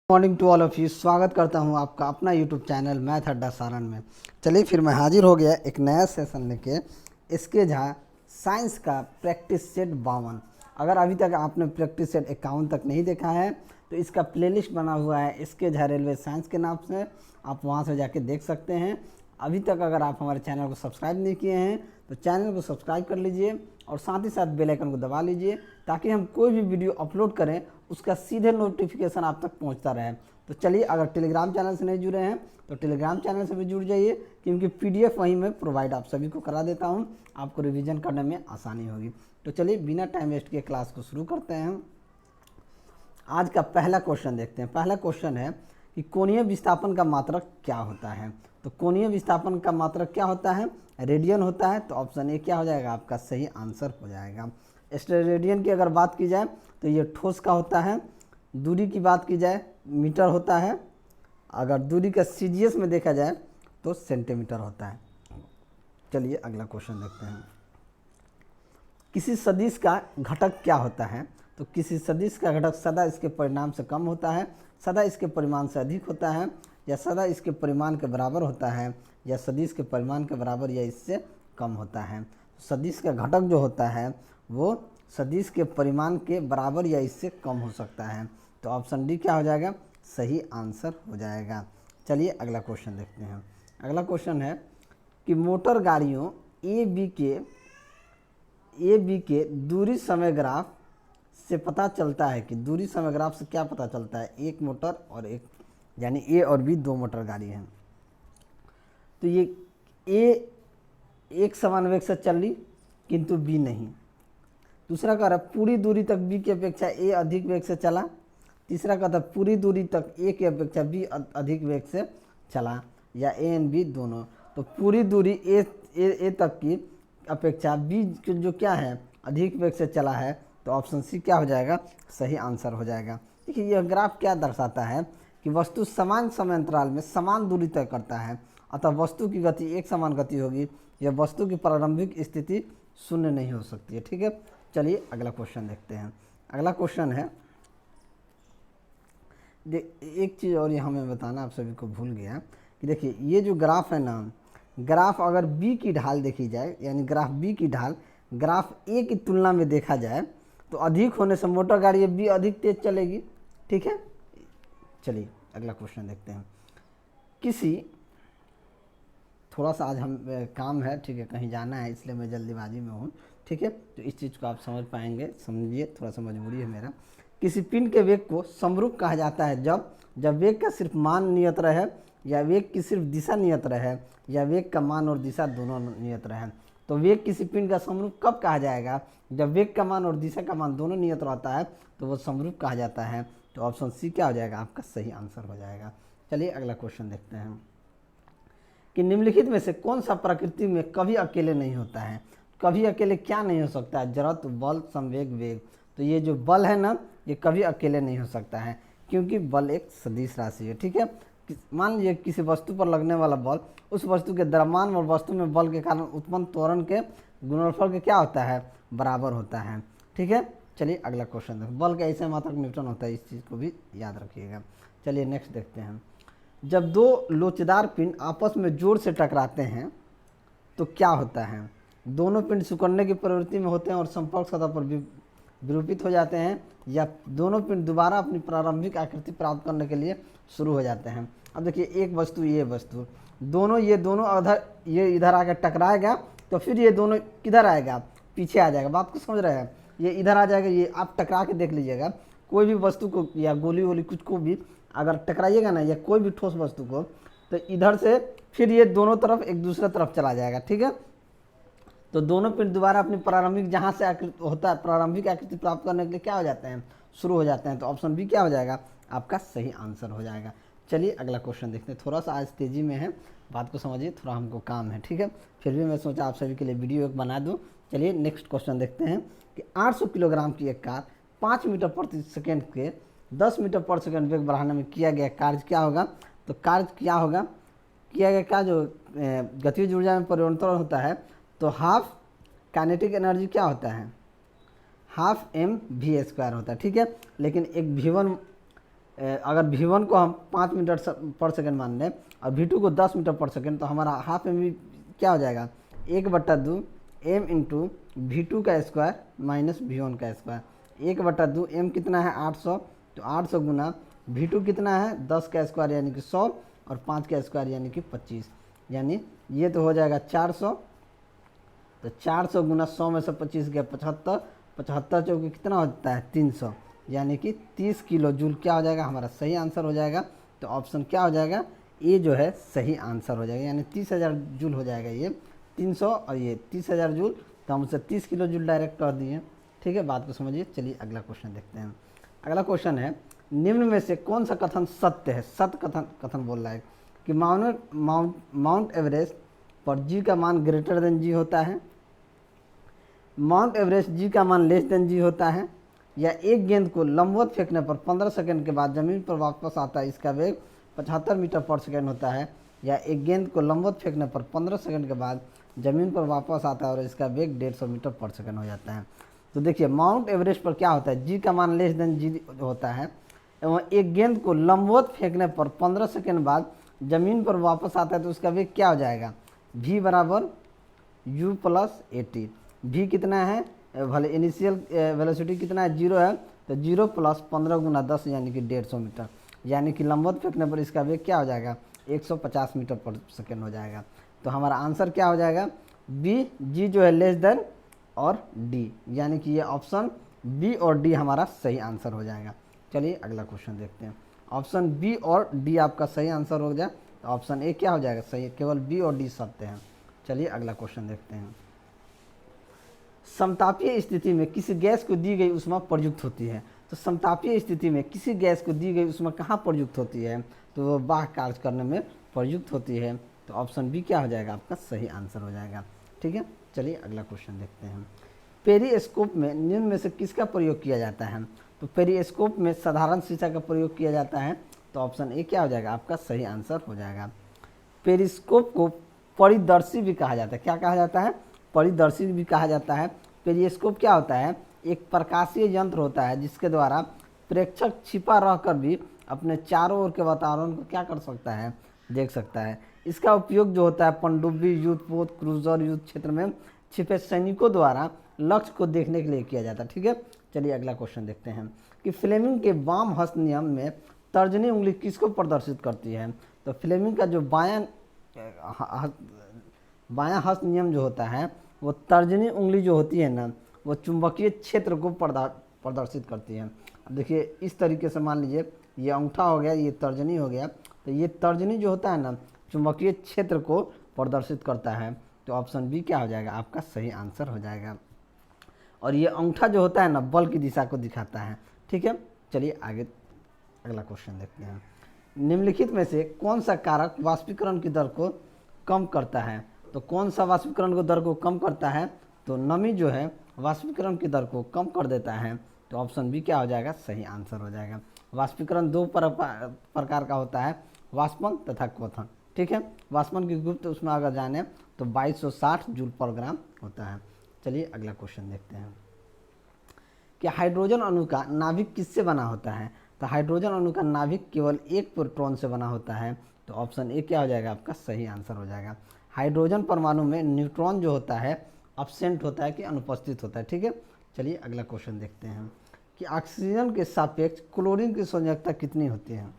Morning to all of you. स्वागत करता हूं आपका अपना यूट्यूब चैनल मैथ अड्डा सारण में। चलिए फिर मैं हाजिर हो गया एक नया सेशन लेके। इसके झा साइंस का प्रैक्टिस सेट 52। अगर अभी तक आपने प्रैक्टिस सेट 51 तक नहीं देखा है तो इसका प्लेलिस्ट बना हुआ है इसके झा रेलवे साइंस के नाम से, आप वहां से जाके देख सकते हैं। अभी तक अगर आप हमारे चैनल को सब्सक्राइब नहीं किए हैं तो चैनल को सब्सक्राइब कर लीजिए और साथ ही साथ बेल आइकन को दबा लीजिए ताकि हम कोई भी वीडियो अपलोड करें उसका सीधे नोटिफिकेशन आप तक पहुंचता रहे। तो चलिए, अगर टेलीग्राम चैनल से नहीं जुड़े हैं तो टेलीग्राम चैनल से भी जुड़ जाइए, क्योंकि पीडीएफ वहीं मैं प्रोवाइड आप सभी को करा देता हूं, आपको रिवीजन करने में आसानी होगी। तो चलिए बिना टाइम वेस्ट किए क्लास को शुरू करते हैं। आज का पहला क्वेश्चन देखते हैं। पहला क्वेश्चन है कि कोणीय विस्थापन का मात्रक क्या होता है। तो कोणीय विस्थापन का मात्रक क्या होता है? रेडियन होता है। तो ऑप्शन ए क्या हो जाएगा? आपका सही आंसर हो जाएगा। रेडियन की अगर बात की जाए तो ये ठोस का होता है। दूरी की बात की जाए मीटर होता है। अगर दूरी का सीजीएस में देखा जाए तो सेंटीमीटर होता है। चलिए अगला क्वेश्चन देखते हैं। किसी सदिश का घटक क्या होता है? तो किसी सदिश का घटक सदा इसके परिमाण से कम होता है, सदा इसके परिमाण से अधिक होता है, या सदा इसके परिमाण के बराबर होता है, या सदिश के परिमाण के बराबर या इससे कम होता है। सदिश का घटक जो होता है वो सदिश के परिमाण के बराबर या इससे कम हो सकता है। तो ऑप्शन डी क्या हो जाएगा? सही आंसर हो जाएगा। चलिए अगला क्वेश्चन देखते हैं। अगला क्वेश्चन है कि मोटर गाड़ियों ए बी के दूरी समय ग्राफ से पता चलता है कि दूरी समय ग्राफ से क्या पता चलता है? एक मोटर और एक, यानी ए और बी दो मोटर गाड़ी हैं। तो ये ए एक समान वेग से चल रही किंतु बी नहीं। दूसरा कह रहा है पूरी दूरी तक बी की अपेक्षा ए अधिक वेग से चला। तीसरा कहता है पूरी दूरी तक ए की अपेक्षा बी अधिक वेग से चला, या ए एंड बी दोनों। तो पूरी दूरी ए तक की अपेक्षा बी जो क्या है अधिक वेग से चला है। तो ऑप्शन सी क्या हो जाएगा? सही आंसर हो जाएगा। देखिए यह ग्राफ क्या दर्शाता है कि वस्तु समान समय अंतराल में समान दूरी तय करता है, अतः वस्तु की गति एक समान गति होगी, यह वस्तु की प्रारंभिक स्थिति शून्य नहीं हो सकती है। ठीक है, चलिए अगला क्वेश्चन देखते हैं। अगला क्वेश्चन है, एक चीज़ और यहाँ मैं बताना आप सभी को भूल गया कि देखिए ये जो ग्राफ है ना, ग्राफ अगर बी की ढाल देखी जाए, यानी ग्राफ बी की ढाल ग्राफ ए की तुलना में देखा जाए तो अधिक होने से मोटर गाड़ी बी अधिक तेज चलेगी। ठीक है, चलिए अगला क्वेश्चन देखते हैं। थोड़ा सा आज हम काम है, ठीक है, कहीं जाना है इसलिए मैं जल्दीबाजी में हूँ। ठीक है, तो इस चीज़ को आप समझ पाएंगे, समझिए, थोड़ा सा मजबूरी है मेरा। किसी पिंड के वेग को समरूप कहा जाता है जब वेग का सिर्फ मान नियत रहे, या वेग की सिर्फ दिशा नियत रहे, या वेग का मान और दिशा दोनों नियत रहे। तो वेग किसी पिंड का समरूप कब कहा जाएगा? जब वेग का मान और दिशा का मान दोनों नियत रहता है तो वो समरूप कहा जाता है। तो ऑप्शन सी क्या हो जाएगा? आपका सही आंसर हो जाएगा। चलिए अगला क्वेश्चन देखते हैं कि निम्नलिखित में से कौन सा प्रकृति में कभी अकेले नहीं होता है? कभी अकेले क्या नहीं हो सकता है? जड़त्व, बल, संवेग, वेग। तो ये जो बल है ना, ये कभी अकेले नहीं हो सकता है, क्योंकि बल एक सदिश राशि है। ठीक है, मान लीजिए किसी वस्तु पर लगने वाला बल उस वस्तु के द्रव्यमान और वस्तु में बल के कारण उत्पन्न त्वरण के गुणनफल के क्या होता है? बराबर होता है। ठीक है, चलिए अगला क्वेश्चन देखो। बल का ऐसे मात्रक न्यूटन होता है, इस चीज़ को भी याद रखिएगा। चलिए नेक्स्ट देखते हैं। जब दो लोचदार पिंड आपस में जोर से टकराते हैं तो क्या होता है? दोनों पिंड सिकुड़ने की प्रवृत्ति में होते हैं और संपर्क सतह पर विरूपित हो जाते हैं, या दोनों पिंड दोबारा अपनी प्रारंभिक आकृति प्राप्त करने के लिए शुरू हो जाते हैं। अब देखिए एक वस्तु, ये वस्तु, ये दोनों ये इधर आकर टकराएगा तो फिर ये दोनों किधर आएगा? पीछे आ जाएगा। बात को समझ रहे हैं? ये इधर आ जाएगा। ये आप टकरा के देख लीजिएगा, कोई भी वस्तु को या गोली वोली कुछ को भी अगर टकराइएगा ना, या कोई भी ठोस वस्तु को, तो इधर से फिर ये दोनों तरफ एक दूसरे तरफ चला जाएगा। ठीक है, तो दोनों पिंड दोबारा अपनी प्रारंभिक जहाँ से आकृति होता है प्रारंभिक आकृति प्राप्त करने के लिए क्या हो जाते हैं? शुरू हो जाते हैं। तो ऑप्शन बी क्या हो जाएगा? आपका सही आंसर हो जाएगा। चलिए अगला क्वेश्चन देखते हैं। थोड़ा सा आज तेज़ी में है, बात को समझिए, थोड़ा हमको काम है। ठीक है, फिर भी मैं सोचा आप सभी के लिए वीडियो एक बना दूँ। चलिए नेक्स्ट क्वेश्चन देखते हैं कि 800 किलोग्राम की एक कार 5 मीटर प्रति सेकेंड के 10 मीटर पर सेकेंड वेग बढ़ाने में किया गया कार्य क्या होगा? तो कार्य क्या होगा? किया गया कार्य जो गतिज ऊर्जा में परिवर्तन होता है, तो हाफ काइनेटिक एनर्जी क्या होता है? हाफ m v² होता है। ठीक है, लेकिन एक v1 अगर V1 को हम 5 मीटर पर सेकेंड मान लें और V2 को 10 मीटर पर सेकेंड, तो हमारा हाफ एम क्या हो जाएगा, 1/2 m इंटू V2 का स्क्वायर माइनस V1 का स्क्वायर। 1/2 m कितना है 800, तो 800 गुना V2 कितना है 10 का स्क्वायर यानी कि 100 और 5 का स्क्वायर यानी कि 25, यानी ये तो हो जाएगा 400। तो 400 गुना 100 में से 25 गया 75, 75 चौके कितना होता है 300, यानी कि 30 किलो जूल क्या हो जाएगा हमारा सही आंसर हो जाएगा। तो ऑप्शन क्या हो जाएगा, ए जो है सही आंसर हो जाएगा, यानी 30,000 जूल हो जाएगा। ये 300 और ये 30,000 जूल, तो हम उसे 30 किलो जूल डायरेक्ट कर दिए। ठीक है, बात को समझिए। चलिए अगला क्वेश्चन देखते हैं। अगला क्वेश्चन है, निम्न में से कौन सा कथन सत्य है। सत्य कथन बोल रहा है कि माउंट एवरेस्ट पर जी का मान ग्रेटर देन जी होता है, माउंट एवरेस्ट जी का मान लेस देन जी होता है, या एक गेंद को लंबवत फेंकने पर 15 सेकंड के बाद ज़मीन पर वापस आता है, इसका वेग 75 मीटर पर सेकंड होता है, या एक गेंद को लंबवत फेंकने पर 15 सेकंड के बाद ज़मीन पर वापस आता है और इसका वेग 150 मीटर पर सेकंड हो जाता है। तो देखिए माउंट एवरेस्ट पर क्या होता है, जी का मान लेस देन जी होता है, एवं एक गेंद को लंबवत फेंकने पर 15 सेकंड बाद ज़मीन पर वापस आता है, तो उसका वेग क्या हो जाएगा, v बराबर u प्लस 80। v कितना है, भले इनिशियल वेलोसिटी कितना है 0 है, तो 0 प्लस 15 गुना 10 यानी कि 150 मीटर, यानी कि लंबवत फेंकने पर इसका वेग क्या हो जाएगा 150 मीटर पर सेकेंड हो जाएगा। तो हमारा आंसर क्या हो जाएगा, बी, जी जो है लेस देन और डी, यानी कि ये ऑप्शन बी और डी हमारा सही आंसर हो जाएगा। चलिए अगला क्वेश्चन देखते हैं। ऑप्शन बी और डी आपका सही आंसर हो जाए, तो ऑप्शन ए क्या हो जाएगा सही, केवल बी और डी सत्य हैं। चलिए अगला क्वेश्चन देखते हैं। समतापीय स्थिति में किसी गैस को दी गई ऊष्मा प्रयुक्त होती है। तो समतापीय स्थिति में किसी गैस को दी गई ऊष्मा कहाँ प्रयुक्त होती है, तो वो बाह्य कार्य करने में प्रयुक्त होती है। तो ऑप्शन बी क्या हो जाएगा आपका सही आंसर हो जाएगा। ठीक है, चलिए अगला क्वेश्चन देखते हैं। पेरिस्कोप में निम्न में से किसका प्रयोग किया जाता है। तो पेरिस्कोप में साधारण शीशा का प्रयोग किया जाता है, तो ऑप्शन ए क्या हो जाएगा आपका सही आंसर हो जाएगा। पेरिस्कोप को परिदर्शी भी कहा जाता है। क्या कहा जाता है, परिदर्शी भी कहा जाता है। पेरिस्कोप क्या होता है, एक प्रकाशीय यंत्र होता है जिसके द्वारा प्रेक्षक छिपा रहकर भी अपने चारों ओर के वातावरण को क्या कर सकता है, देख सकता है। इसका उपयोग जो होता है पनडुब्बी, युद्धपोत, क्रूजर, युद्ध क्षेत्र में छिपे सैनिकों द्वारा लक्ष्य को देखने के लिए किया जाता है। ठीक है, चलिए अगला क्वेश्चन देखते हैं कि फ्लेमिंग के वाम हस्त नियम में तर्जनी उंगली किसको प्रदर्शित करती है। तो फ्लेमिंग का जो बायां हस्त नियम जो होता है, वो तर्जनी उंगली जो होती है ना, वो चुंबकीय क्षेत्र को प्रदर्शित करती है। अब देखिए इस तरीके से मान लीजिए ये अंगूठा हो गया, ये तर्जनी हो गया, तो ये तर्जनी जो होता है ना चुंबकीय क्षेत्र को प्रदर्शित करता है। तो ऑप्शन बी क्या हो जाएगा आपका सही आंसर हो जाएगा। और ये अंगूठा जो होता है ना बल की दिशा को दिखाता है। ठीक है, चलिए आगे अगला क्वेश्चन देखते हैं। निम्नलिखित में से कौन सा कारक वाष्पीकरण की दर को कम करता है। तो कौन सा वाष्पीकरण की दर को कम करता है, तो नमी जो है वाष्पीकरण की दर को कम कर देता है। तो ऑप्शन बी क्या हो जाएगा सही आंसर हो जाएगा। वाष्पीकरण दो प्रकार का होता है, वाष्पन तथा क्वथन। ठीक है, वाष्पन की गुप्त उसमें अगर जाने तो 2260 जूल पर ग्राम होता है। चलिए अगला क्वेश्चन देखते हैं कि हाइड्रोजन अणु का नाभिक किससे बना होता है। तो हाइड्रोजन अणु का नाभिक केवल एक प्रोटॉन से बना होता है। तो ऑप्शन ए क्या हो जाएगा आपका सही आंसर हो जाएगा। हाइड्रोजन परमाणु में न्यूट्रॉन जो होता है अब्सेंट होता है कि अनुपस्थित होता है। ठीक है, चलिए अगला क्वेश्चन देखते हैं कि ऑक्सीजन के सापेक्ष क्लोरीन की संयोजकता कितनी होती है।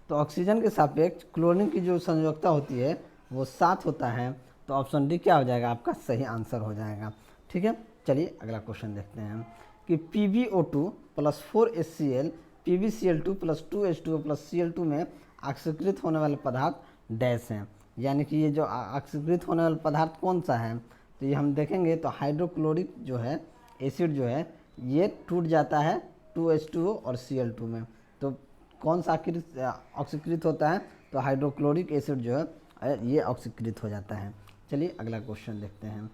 तो ऑक्सीजन के सापेक्ष क्लोरीन की जो संयोजकता होती है वो 7 होता है। तो ऑप्शन डी क्या हो जाएगा आपका सही आंसर हो जाएगा। ठीक है, चलिए अगला क्वेश्चन देखते हैं कि PbO2 plus 4HCl PbCl2 plus 2H2O plus Cl2 में ऑक्सीकृत होने वाले पदार्थ डैश हैं, यानी कि ये जो ऑक्सीकृत होने वाला पदार्थ कौन सा है, तो ये हम देखेंगे तो हाइड्रोक्लोरिक जो है एसिड जो है ये टूट जाता है 2H2O और Cl2 में। तो कौन सा ऑक्सीकृत होता है, तो हाइड्रोक्लोरिक एसिड जो है ये ऑक्सीकृत हो जाता है। चलिए अगला क्वेश्चन देखते हैं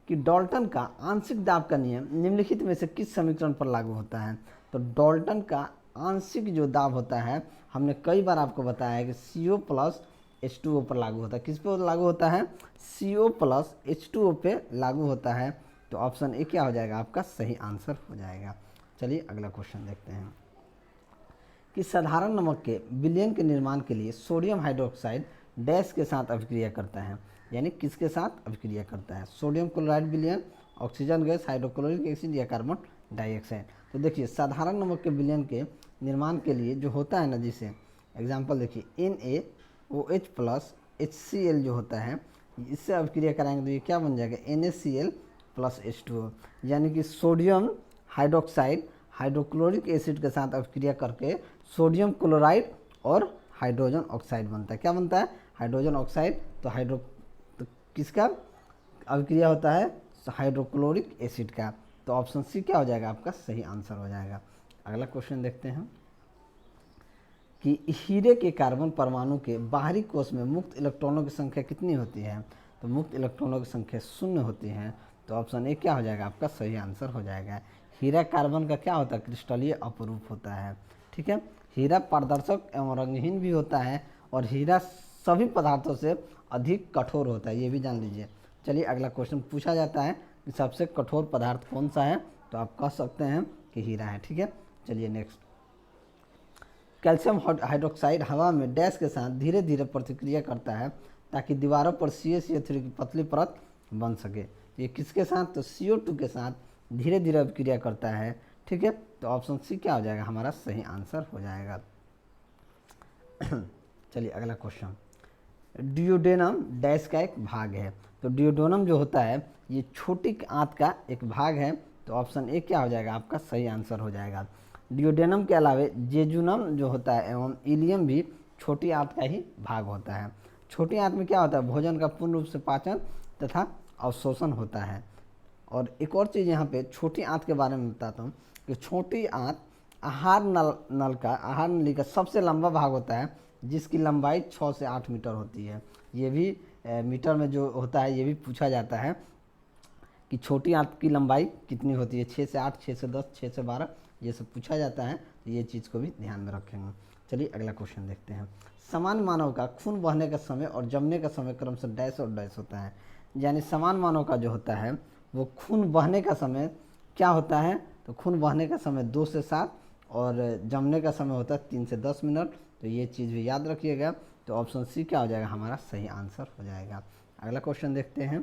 कि डाल्टन का आंशिक दाब का नियम निम्नलिखित में से किस समीकरण पर लागू होता है। तो डाल्टन का आंशिक जो दाब होता है हमने कई बार आपको बताया है कि CO प्लस H2O पर लागू होता है। किस पे लागू होता है, CO प्लस H2O पे लागू होता है। तो ऑप्शन ए क्या हो जाएगा आपका सही आंसर हो जाएगा। चलिए अगला क्वेश्चन देखते हैं कि साधारण नमक के विलयन के निर्माण के लिए सोडियम हाइड्रोक्साइड डैश के साथ अभिक्रिया करता है, यानी किसके साथ अभिक्रिया करता है? सोडियम क्लोराइड विलयन, ऑक्सीजन गैस, हाइड्रोक्लोरिक एसिड या कार्बन डाइऑक्साइड। तो देखिए साधारण नमक के विलयन के निर्माण के लिए जो होता है ना, जिसे एग्जाम्पल देखिए NaOH प्लस HCl जो होता है, इससे अभिक्रिया कराएंगे तो ये क्या बन जाएगा? NaCl प्लस H2O, यानी कि सोडियम हाइड्रोक्साइड हाइड्रोक्लोरिक एसिड के साथ अभिक्रिया करके सोडियम क्लोराइड और हाइड्रोजन ऑक्साइड बनता है। क्या बनता है? Hydrogen oxide. तो किसका अभिक्रिया होता है? हाइड्रोक्लोरिक एसिड का। तो ऑप्शन सी क्या हो जाएगा? आपका सही आंसर हो जाएगा। अगला क्वेश्चन देखते हैं कि हीरे के कार्बन परमाणु के बाहरी कोश में मुक्त इलेक्ट्रॉनों की संख्या कितनी होती है? तो मुक्त इलेक्ट्रॉनों की संख्या 0 होती है। तो ऑप्शन ए क्या हो जाएगा? आपका सही आंसर हो जाएगा। हीरा कार्बन का क्या होता है? क्रिस्टलीय अपरूप होता है। ठीक है, हीरा पारदर्शक एवं रंगहीन भी होता है और हीरा सभी पदार्थों से अधिक कठोर होता है, ये भी जान लीजिए। चलिए अगला क्वेश्चन पूछा जाता है कि सबसे कठोर पदार्थ कौन सा है? तो आप कह सकते हैं कि हीरा है। ठीक है, चलिए नेक्स्ट। कैल्शियम हाइड्रोक्साइड हवा में डैश के साथ धीरे धीरे प्रतिक्रिया करता है ताकि दीवारों पर CaCO3 की पतली परत बन सके। ये किसके साथ? तो CO2 के साथ धीरे धीरे अभिक्रिया करता है। ठीक है, तो ऑप्शन सी क्या हो जाएगा? हमारा सही आंसर हो जाएगा। चलिए अगला क्वेश्चन। डियोडेनम डैश का एक भाग है। तो डियोडेनम जो होता है ये छोटी आंत का एक भाग है। तो ऑप्शन ए क्या हो जाएगा? आपका सही आंसर हो जाएगा। डियोडेनम के अलावे जेजुनम जो होता है एवं इलियम भी छोटी आंत का ही भाग होता है। छोटी आंत में क्या होता है? भोजन का पूर्ण रूप से पाचन तथा अवशोषण होता है। और एक और चीज़ यहाँ पे छोटी आंत के बारे में बताता हूँ कि छोटी आंत आहार नली का सबसे लंबा भाग होता है, जिसकी लंबाई 6 से 8 मीटर होती है। ये भी मीटर में जो होता है ये भी पूछा जाता है कि छोटी आंत की लंबाई कितनी होती है? 6 से 8, 6 से 10, 6 से 12, ये सब पूछा जाता है, तो ये चीज़ को भी ध्यान में रखेंगे। चलिए अगला क्वेश्चन देखते हैं। समान मानव का खून बहने का समय और जमने का समय क्रमशः डैश और डैश होता है। यानी समान मानव का जो होता है वो खून बहने का समय क्या होता है? तो खून बहने का समय 2 से 7 और जमने का समय होता है 3 से 10 मिनट। तो ये चीज़ भी याद रखिएगा। तो ऑप्शन सी क्या हो जाएगा? हमारा सही आंसर हो जाएगा। अगला क्वेश्चन देखते हैं।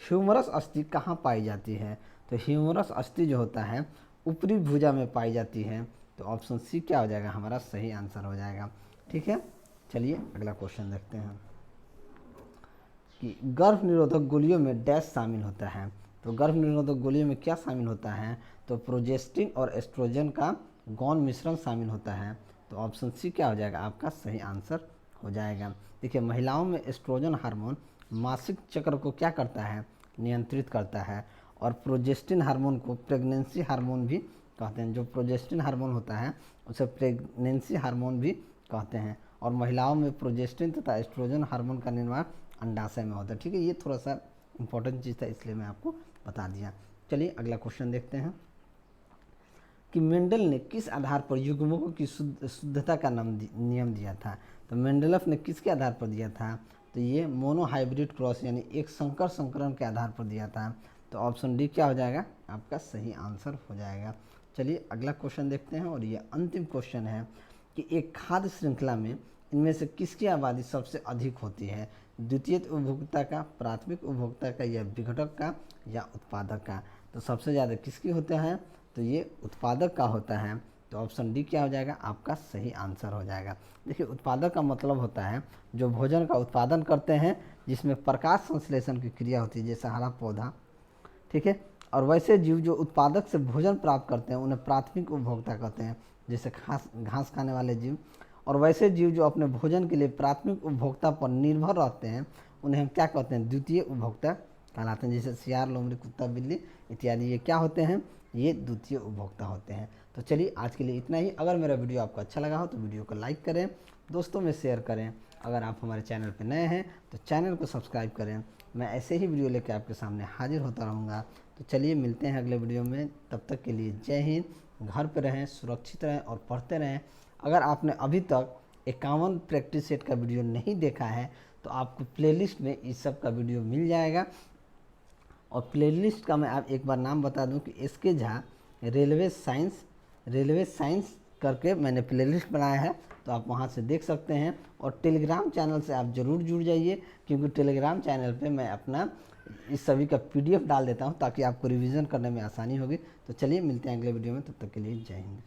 ह्यूमरस अस्थि कहाँ पाई जाती है? तो ह्यूमरस अस्थि जो होता है ऊपरी भुजा में पाई जाती है। तो ऑप्शन सी क्या हो जाएगा? हमारा सही आंसर हो जाएगा। ठीक है, चलिए अगला क्वेश्चन देखते हैं कि गर्भ निरोधक गोलियों में डैश शामिल होता है। तो गर्भ निरोधक गोलियों में क्या शामिल होता है? तो प्रोजेस्टिन और एस्ट्रोजन का गौण मिश्रण शामिल होता है। तो ऑप्शन सी क्या हो जाएगा? आपका सही आंसर हो जाएगा। देखिए हार्मोन में एस्ट्रोजन हार्मोन मासिक चक्र को क्या करता है? नियंत्रित करता है। और प्रोजेस्टिन हार्मोन को प्रेगनेंसी हार्मोन भी कहते हैं। जो प्रोजेस्टिन हार्मोन होता है उसे प्रेगनेंसी हार्मोन भी कहते हैं। और महिलाओं में प्रोजेस्टिन तथा एस्ट्रोजन हार्मोन का निर्माण अंडाशय में होता है। ठीक है, ये थोड़ा सा इंपॉर्टेंट चीज़ था इसलिए मैं आपको बता दिया। चलिए अगला क्वेश्चन देखते हैं कि मेंडल ने किस आधार पर युग्मकों की शुद्धता का नियम दिया था? तो मेंडेलफ ने किसके आधार पर दिया था? तो ये मोनोहाइब्रिड क्रॉस यानी एक संकर संकरण के आधार पर दिया था। तो ऑप्शन डी क्या हो जाएगा? आपका सही आंसर हो जाएगा। चलिए अगला क्वेश्चन देखते हैं और ये अंतिम क्वेश्चन है कि एक खाद्य श्रृंखला में इनमें से किसकी आबादी सबसे अधिक होती है? द्वितीय उपभोक्ता का, प्राथमिक उपभोक्ता का, या विघटक का, या उत्पादक का? तो सबसे ज़्यादा किसकी होते हैं? तो ये उत्पादक का होता है। तो ऑप्शन डी क्या हो जाएगा? आपका सही आंसर हो जाएगा। देखिए उत्पादक का मतलब होता है जो भोजन का उत्पादन करते हैं जिसमें प्रकाश संश्लेषण की क्रिया होती है, जैसे हरा पौधा। ठीक है, और वैसे जीव जो उत्पादक से भोजन प्राप्त करते हैं उन्हें प्राथमिक उपभोक्ता कहते हैं, जैसे घास खाने वाले जीव। और वैसे जीव जो अपने भोजन के लिए प्राथमिक उपभोक्ता पर निर्भर रहते हैं उन्हें हम क्या कहते हैं? द्वितीय उपभोक्ता कहलाते हैं। जैसे सियार, लोमड़ी, कुत्ता, बिल्ली इत्यादि, ये क्या होते हैं? ये द्वितीय उपभोक्ता होते हैं। तो चलिए आज के लिए इतना ही। अगर मेरा वीडियो आपको अच्छा लगा हो तो वीडियो को लाइक करें, दोस्तों में शेयर करें। अगर आप हमारे चैनल पर नए हैं तो चैनल को सब्सक्राइब करें। मैं ऐसे ही वीडियो लेकर आपके सामने हाजिर होता रहूँगा। तो चलिए मिलते हैं अगले वीडियो में। तब तक के लिए जय हिंद। घर पर रहें, सुरक्षित रहें और पढ़ते रहें। अगर आपने अभी तक 51 प्रैक्टिस सेट का वीडियो नहीं देखा है तो आपको प्लेलिस्ट में इस सब का वीडियो मिल जाएगा। और प्लेलिस्ट का मैं आप एक बार नाम बता दूं कि एस के झा रेलवे साइंस करके मैंने प्लेलिस्ट बनाया है, तो आप वहाँ से देख सकते हैं। और टेलीग्राम चैनल से आप ज़रूर जुड़ जाइए, क्योंकि टेलीग्राम चैनल पे मैं अपना इस सभी का PDF डाल देता हूँ ताकि आपको रिवीजन करने में आसानी होगी। तो चलिए मिलते हैं अगले वीडियो में, तब तक के लिए जय हिंद।